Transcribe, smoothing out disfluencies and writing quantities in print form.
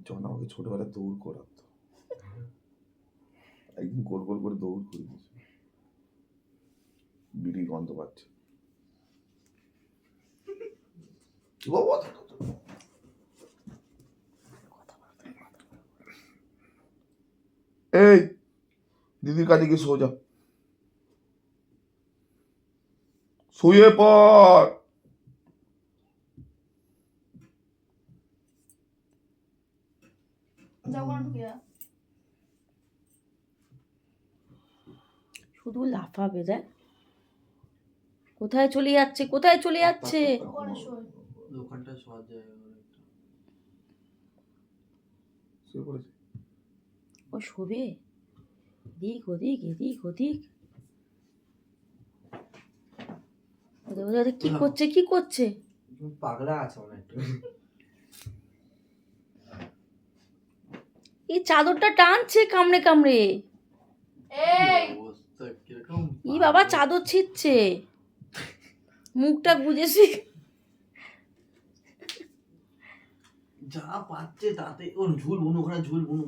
জন আমাকে ছোটবেলায় দৌড় করাতো, একদিন গোল গোল করে দৌড় করে দিয়েছে, বিড়ি গন্ধ পাচ্ছে। এই দিদির কাছে গিয়ে সোজা শুয়ে পড়। শুধু লাফাবে দেখ, কোথায় চলে যাচ্ছে, কোথায় চলে যাচ্ছে। দোকানটা শোয়া যায়, ও শোবে এদিক ওদিক এদিক ওদিক। কি করছে কি করছে? পাগলা আছে অনেকটা। এই চাদরটা টানছে কামড়ে কামড়ে। ই বাবা চাদর ছিঁড়ছে, মুখটা গুজেছি। যা পাচ্ছে তাতে ওর ঝুল বুনো, ওখানে ঝুল বুনো।